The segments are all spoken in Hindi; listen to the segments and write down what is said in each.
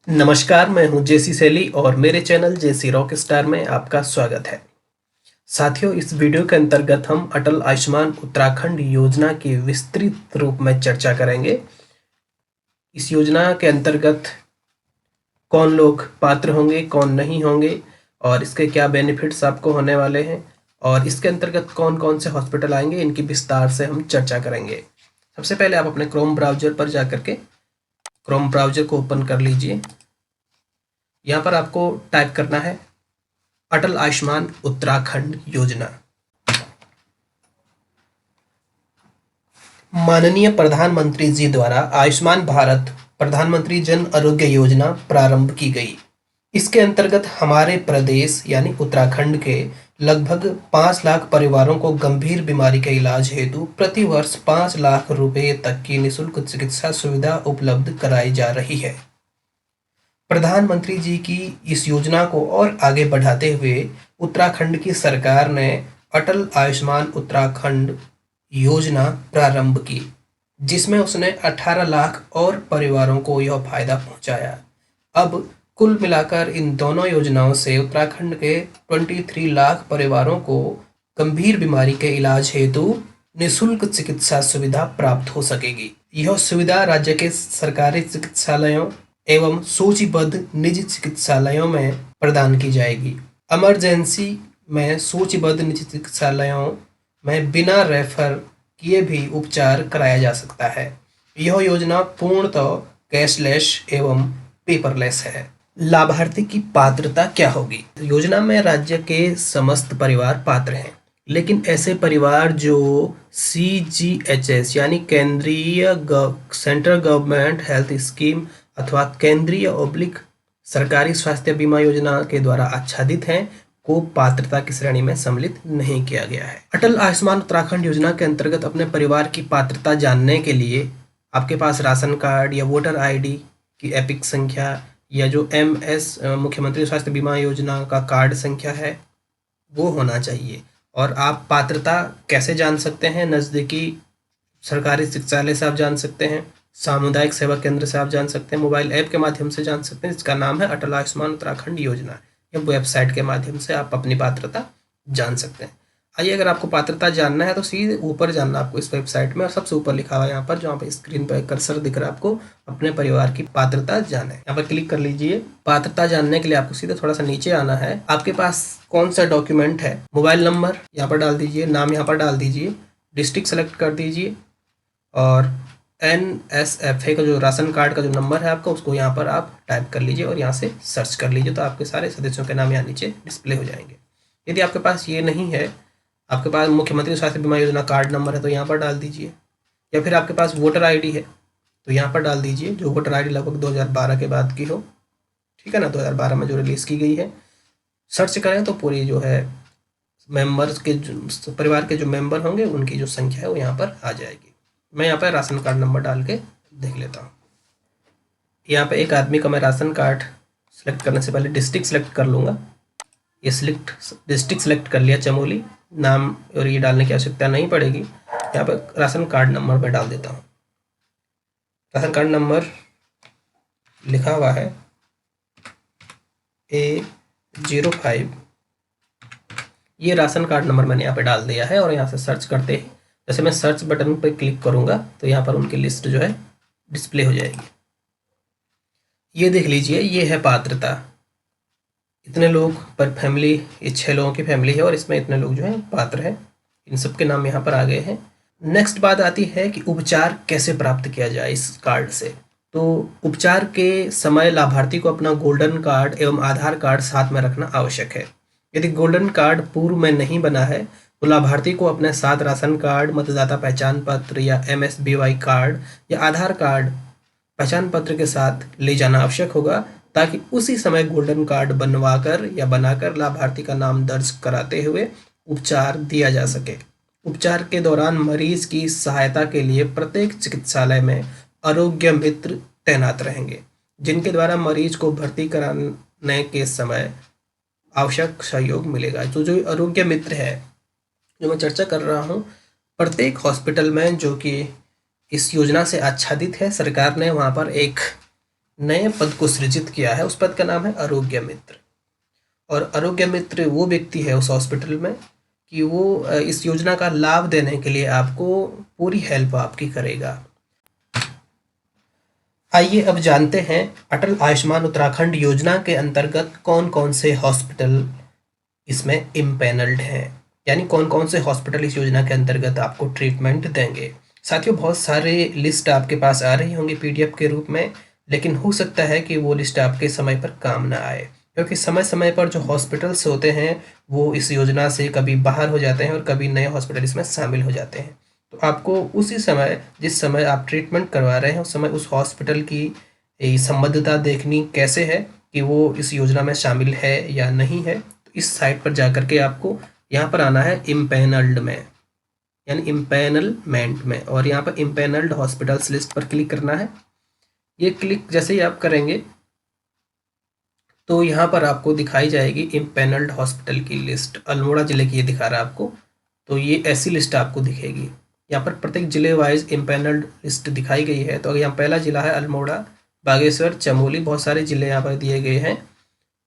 नमस्कार, मैं हूं जेसी सैली और मेरे चैनल जेसी रॉक स्टार में आपका स्वागत है। साथियों, इस वीडियो के अंतर्गत हम अटल आयुष्मान उत्तराखंड योजना की विस्तृत रूप में चर्चा करेंगे। इस योजना के अंतर्गत कौन लोग पात्र होंगे, कौन नहीं होंगे और इसके क्या बेनिफिट्स आपको होने वाले हैं और इसके अंतर्गत कौन कौन से हॉस्पिटल आएंगे, इनकी विस्तार से हम चर्चा करेंगे। सबसे पहले आप अपने क्रोम ब्राउजर पर जाकर के क्रोम ब्राउजर को ओपन कर लीजिए। यहाँ पर आपको टाइप करना है अटल आयुष्मान उत्तराखंड योजना। माननीय प्रधानमंत्री जी द्वारा आयुष्मान भारत प्रधानमंत्री जन आरोग्य योजना प्रारंभ की गई। इसके अंतर्गत हमारे प्रदेश यानी उत्तराखंड के लगभग 5 लाख परिवारों को गंभीर बीमारी के इलाज हेतु प्रति वर्ष 5 लाख रुपए तक की निःशुल्क चिकित्सा सुविधा उपलब्ध कराई जा रही है। प्रधानमंत्री जी की इस योजना को और आगे बढ़ाते हुए उत्तराखंड की सरकार ने अटल आयुष्मान उत्तराखंड योजना प्रारंभ की, जिसमें उसने 18 लाख और परिवारों को यह फायदा पहुंचाया। अब कुल मिलाकर इन दोनों योजनाओं से उत्तराखंड के 23 लाख परिवारों को गंभीर बीमारी के इलाज हेतु निःशुल्क चिकित्सा सुविधा प्राप्त हो सकेगी। यह सुविधा राज्य के सरकारी चिकित्सालयों एवं सूचीबद्ध निजी चिकित्सालयों में प्रदान की जाएगी। इमरजेंसी में सूचीबद्ध निजी चिकित्सालयों में बिना रेफर किए भी उपचार कराया जा सकता है। यह योजना पूर्णतः कैशलेस एवं पेपरलेस है। लाभार्थी की पात्रता क्या होगी? योजना में राज्य के समस्त परिवार पात्र हैं, लेकिन ऐसे परिवार जो CGHS यानी केंद्रीय सेंट्रल गवर्नमेंट हेल्थ स्कीम अथवा केंद्रीय सरकारी स्वास्थ्य बीमा योजना के द्वारा आच्छादित हैं को पात्रता की श्रेणी में सम्मिलित नहीं किया गया है। अटल आयुष्मान उत्तराखंड योजना के अंतर्गत अपने परिवार की पात्रता जानने के लिए आपके पास राशन कार्ड या वोटर ID की एपिक संख्या या जो MS मुख्यमंत्री स्वास्थ्य बीमा योजना का कार्ड संख्या है वो होना चाहिए। और आप पात्रता कैसे जान सकते हैं? नज़दीकी सरकारी चिकित्सालय से आप जान सकते हैं, सामुदायिक सेवा केंद्र से आप जान सकते हैं, मोबाइल ऐप के माध्यम से जान सकते हैं, जिसका नाम है अटल आयुष्मान उत्तराखंड योजना। या वेबसाइट के माध्यम से आप अपनी पात्रता जान सकते हैं। आइए, अगर आपको पात्रता जानना है तो सीधे ऊपर जानना आपको इस वेबसाइट में, और सबसे ऊपर लिखा हुआ है यहाँ पर, जहाँ पे स्क्रीन पर कर्सर दिख रहा है आपको, अपने परिवार की पात्रता जाने। यहाँ पर क्लिक कर लीजिए। पात्रता जानने के लिए आपको सीधे थोड़ा सा नीचे आना है। आपके पास कौन सा डॉक्यूमेंट है, मोबाइल नंबर यहाँ पर डाल दीजिए, नाम यहाँ पर डाल दीजिए, डिस्ट्रिक्ट सेलेक्ट कर दीजिए और NSFA का जो राशन कार्ड का जो नंबर है आपका, उसको यहाँ पर आप टाइप कर लीजिए और यहाँ से सर्च कर लीजिए, तो आपके सारे सदस्यों के नाम यहाँ नीचे डिस्प्ले हो जाएंगे। यदि आपके पास ये नहीं है, आपके पास मुख्यमंत्री स्वास्थ्य बीमा योजना कार्ड नंबर है तो यहाँ पर डाल दीजिए, या फिर आपके पास वोटर ID है तो यहाँ पर डाल दीजिए, जो वोटर ID लगभग 2012 के बाद की हो, ठीक है ना, 2012 में जो रिलीज़ की गई है। सर्च करें तो पूरी जो है मेंबर्स के जो परिवार के जो मेंबर होंगे उनकी जो संख्या है वो यहाँ पर आ जाएगी। मैं यहाँ पर राशन कार्ड नंबर डाल के देख लेता हूँ। यहाँ पे एक आदमी का मैं राशन कार्ड सेलेक्ट करने से पहले डिस्ट्रिक्ट सेलेक्ट कर लूँगा। ये डिस्ट्रिक्ट सेलेक्ट कर लिया, चमोली, नाम और ये डालने की आवश्यकता नहीं पड़ेगी। यहाँ पे राशन कार्ड नंबर मैं डाल देता हूँ। राशन कार्ड नंबर लिखा हुआ है A05। ये राशन कार्ड नंबर मैंने यहाँ पे डाल दिया है और यहाँ से सर्च करते ही, जैसे मैं सर्च बटन पर क्लिक करूँगा तो यहाँ पर उनकी लिस्ट जो है डिस्प्ले हो जाएगी। ये देख लीजिए, ये है पात्रता। इतने लोग पर फैमिली, ये 6 लोगों की फैमिली है और इसमें इतने लोग जो हैं पात्र हैं। इन सब के नाम यहाँ पर आ गए हैं। नेक्स्ट बात आती है कि उपचार कैसे प्राप्त किया जाए इस कार्ड से। तो उपचार के समय लाभार्थी को अपना गोल्डन कार्ड एवं आधार कार्ड साथ में रखना आवश्यक है। यदि गोल्डन कार्ड पूर्व में नहीं बना है तो लाभार्थी को अपने साथ राशन कार्ड, मतदाता पहचान पत्र या MSBY कार्ड या आधार कार्ड पहचान पत्र के साथ ले जाना आवश्यक होगा, ताकि उसी समय गोल्डन कार्ड बनवाकर या बनाकर लाभार्थी का नाम दर्ज कराते हुए उपचार दिया जा सके। उपचार के दौरान मरीज की सहायता के लिए प्रत्येक चिकित्सालय में आरोग्य मित्र तैनात रहेंगे, जिनके द्वारा मरीज को भर्ती कराने के समय आवश्यक सहयोग मिलेगा। तो जो आरोग्य मित्र है जो मैं चर्चा कर रहा हूँ, प्रत्येक हॉस्पिटल में जो कि इस योजना से आच्छादित है, सरकार ने वहाँ पर एक नए पद को सृजित किया है। उस पद का नाम है आरोग्य मित्र। और आरोग्य मित्र वो व्यक्ति है उस हॉस्पिटल में कि वो इस योजना का लाभ देने के लिए आपको पूरी हेल्प आपकी करेगा। आइए अब जानते हैं अटल आयुष्मान उत्तराखंड योजना के अंतर्गत कौन कौन से हॉस्पिटल इसमें इम्पैनल्ड हैं, यानी कौन कौन से हॉस्पिटल इस योजना के अंतर्गत आपको ट्रीटमेंट देंगे। साथियों, बहुत सारे लिस्ट आपके पास आ रही होंगी पीडीएफ के रूप में, लेकिन हो सकता है कि वो लिस्ट आपके समय पर काम ना आए, क्योंकि समय समय पर जो हॉस्पिटल्स होते हैं वो इस योजना से कभी बाहर हो जाते हैं और कभी नए हॉस्पिटल इसमें शामिल हो जाते हैं। तो आपको उसी समय, जिस समय आप ट्रीटमेंट करवा रहे हैं, उस समय उस हॉस्पिटल की संबद्धता देखनी कैसे है कि वो इस योजना में शामिल है या नहीं है। तो इस साइट पर जा करके आपको यहाँ पर आना है इम्पैनल्ड में, यानी इम्पैनलमेंट में, और यहाँ पर इम्पैनल्ड हॉस्पिटल्स लिस्ट पर क्लिक करना है। ये क्लिक जैसे ही आप करेंगे तो यहाँ पर आपको दिखाई जाएगी इम्पैनल्ड हॉस्पिटल की लिस्ट। अल्मोड़ा जिले की ये दिखा रहा है आपको, तो ये ऐसी लिस्ट आपको दिखेगी। यहाँ पर प्रत्येक जिले वाइज इम्पैनल्ड लिस्ट दिखाई गई है। तो यहाँ पहला जिला है अल्मोड़ा, बागेश्वर, चमोली, बहुत सारे जिले यहाँ पर दिए गए हैं।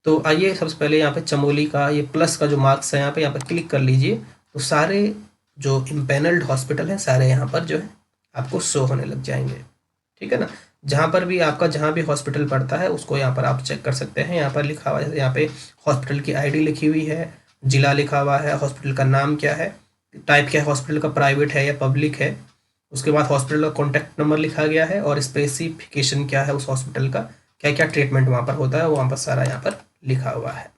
तो आइए सबसे पहले यहाँ पे चमोली का ये प्लस का जो मार्क्स है यहाँ पर क्लिक कर लीजिए। तो सारे जो इम्पैनल्ड हॉस्पिटल हैं सारे यहाँ पर जो है आपको शो होने लग जाएंगे। ठीक है ना। जहाँ पर भी आपका जहाँ भी हॉस्पिटल पड़ता है उसको यहाँ पर आप चेक कर सकते हैं। यहाँ पर लिखा हुआ है, यहाँ पे हॉस्पिटल की आईडी लिखी हुई है, जिला लिखा हुआ है, हॉस्पिटल का नाम क्या है, टाइप क्या है, हॉस्पिटल का प्राइवेट है या पब्लिक है, उसके बाद हॉस्पिटल का कॉन्टैक्ट नंबर लिखा गया है और स्पेसिफिकेशन क्या है उस हॉस्पिटल का, क्या क्या ट्रीटमेंट वहाँ पर होता है, वहाँ पर सारा यहाँ पर लिखा हुआ है।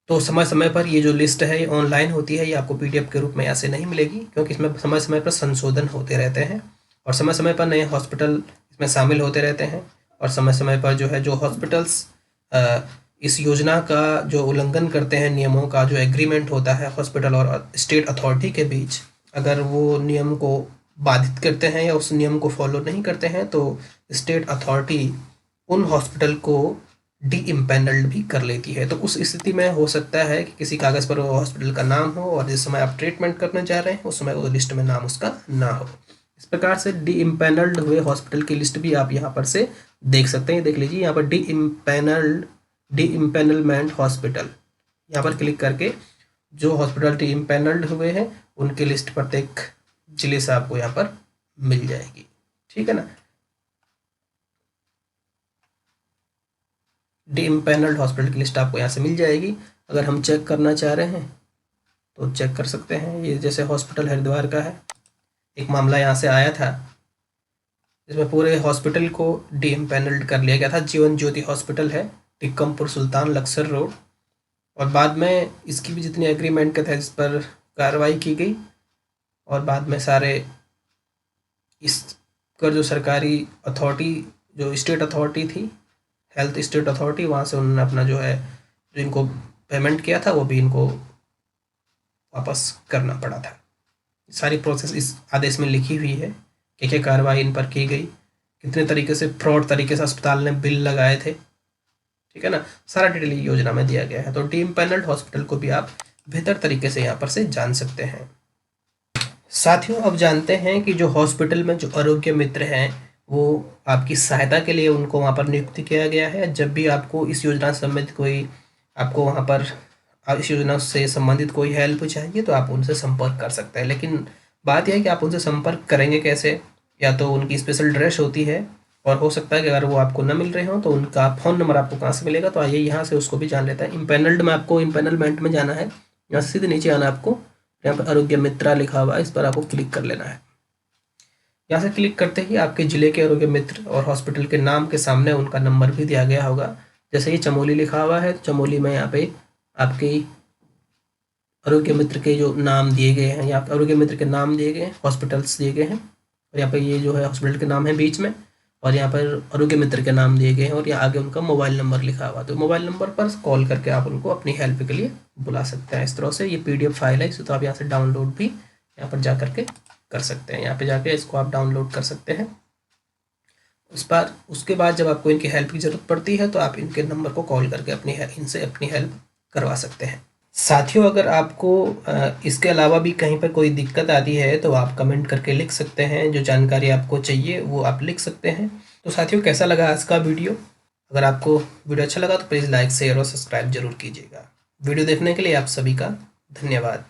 तो समय समय पर ये जो लिस्ट है ये ऑनलाइन होती है, ये आपको पीडीएफ के रूप में ऐसे नहीं मिलेगी, क्योंकि इसमें समय समय पर संशोधन होते रहते हैं और समय समय पर नए हॉस्पिटल इसमें शामिल होते रहते हैं। और समय समय पर जो है जो हॉस्पिटल्स इस योजना का जो उल्लंघन करते हैं, नियमों का जो एग्रीमेंट होता है हॉस्पिटल और स्टेट अथॉरिटी के बीच, अगर वो नियम को बाधित करते हैं या उस नियम को फॉलो नहीं करते हैं तो स्टेट अथॉरिटी उन हॉस्पिटल को डी इम्पैनल्ड भी कर लेती है। तो उस स्थिति में हो सकता है कि किसी कागज़ पर वो हॉस्पिटल का नाम हो और जिस समय आप ट्रीटमेंट करने जा रहे हैं उस समय वो लिस्ट में नाम उसका ना हो। इस प्रकार से डी इम्पैनल्ड हुए हॉस्पिटल की लिस्ट भी आप यहाँ पर से देख सकते हैं। देख लीजिए यहाँ पर डी इम्पैनलमेंट हॉस्पिटल, यहाँ पर क्लिक करके जो हॉस्पिटल डी इम्पैनल्ड हुए हैं उनकी लिस्ट प्रत्येक जिले से आपको यहाँ पर मिल जाएगी। ठीक है ना। डी इम्पैनल्ड हॉस्पिटल की लिस्ट आपको यहाँ से मिल जाएगी। अगर हम चेक करना चाह रहे हैं तो चेक कर सकते हैं। ये जैसे हॉस्पिटल हरिद्वार का है, एक मामला यहाँ से आया था जिसमें पूरे हॉस्पिटल को डी इम्पैनल्ड कर लिया गया था। जीवन ज्योति हॉस्पिटल है, टिक्कमपुर सुल्तान लक्सर रोड, और बाद में इसकी भी जितनी एग्रीमेंट के थे इस पर कार्रवाई की गई और बाद में सारे इसका जो सरकारी अथॉरिटी, जो स्टेट अथॉरिटी थी, हेल्थ स्टेट अथॉरिटी, वहाँ से उन्होंने अपना जो है जो इनको पेमेंट किया था वो भी इनको वापस करना पड़ा था। सारी प्रोसेस इस आदेश में लिखी हुई है कि क्या कार्रवाई इन पर की गई, कितने तरीके से फ्रॉड तरीके से अस्पताल ने बिल लगाए थे। ठीक है ना। सारा डिटेल योजना में दिया गया है। तो डी इम्पैनल्ड हॉस्पिटल को भी आप बेहतर तरीके से यहाँ पर से जान सकते हैं। साथियों, अब जानते हैं कि जो हॉस्पिटल में जो आरोग्य मित्र हैं वो आपकी सहायता के लिए उनको वहाँ पर नियुक्त किया गया है। जब भी आपको इस योजना से संबंधित कोई, आपको वहाँ पर इस योजना से संबंधित कोई हेल्प चाहिए तो आप उनसे संपर्क कर सकते हैं। लेकिन बात यह है कि आप उनसे संपर्क करेंगे कैसे, या तो उनकी स्पेशल ड्रेस होती है और हो सकता है कि अगर वो आपको न मिल रहे हो तो उनका फ़ोन नंबर आपको कहाँ से मिलेगा। तो आइए यहाँ से उसको भी जान लेता है। इम्पैनल्ड में आपको इम्पैनलमेंट में जाना है, यहाँ से सीधे नीचे आना, आपको यहाँ पर आरोग्य मित्र लिखा हुआ है, इस पर आपको क्लिक कर लेना है। यहाँ से क्लिक करते ही आपके ज़िले के आरोग्य मित्र और हॉस्पिटल के नाम के सामने उनका नंबर भी दिया गया होगा। जैसे ही चमोली लिखा हुआ है तो चमोली में यहाँ पे आपके आरोग्य मित्र के जो नाम दिए गए हैं, यहाँ पे आरोग्य मित्र के नाम दिए गए हैं, हॉस्पिटल्स दिए गए हैं, और यहाँ पे ये जो है हॉस्पिटल के नाम है बीच में, और यहाँ पर आरोग्य मित्र के नाम दिए गए हैं और यहाँ आगे उनका मोबाइल नंबर लिखा हुआ। तो मोबाइल नंबर पर कॉल करके आप उनको अपनी हेल्प के लिए बुला सकते हैं। इस तरह से ये पीडीएफ फाइल है, इसे तो आप यहाँ से डाउनलोड भी यहाँ पर जा करके कर सकते हैं। यहाँ पे जाके इसको आप डाउनलोड कर सकते हैं। उसके बाद जब आपको इनकी हेल्प की ज़रूरत पड़ती है तो आप इनके नंबर को कॉल करके इनसे अपनी हेल्प करवा सकते हैं। साथियों, अगर आपको इसके अलावा भी कहीं पर कोई दिक्कत आती है तो आप कमेंट करके लिख सकते हैं। जो जानकारी आपको चाहिए वो आप लिख सकते हैं। तो साथियों, कैसा लगा आज का वीडियो? अगर आपको वीडियो अच्छा लगा तो प्लीज़ लाइक, शेयर और सब्सक्राइब जरूर कीजिएगा। वीडियो देखने के लिए आप सभी का धन्यवाद।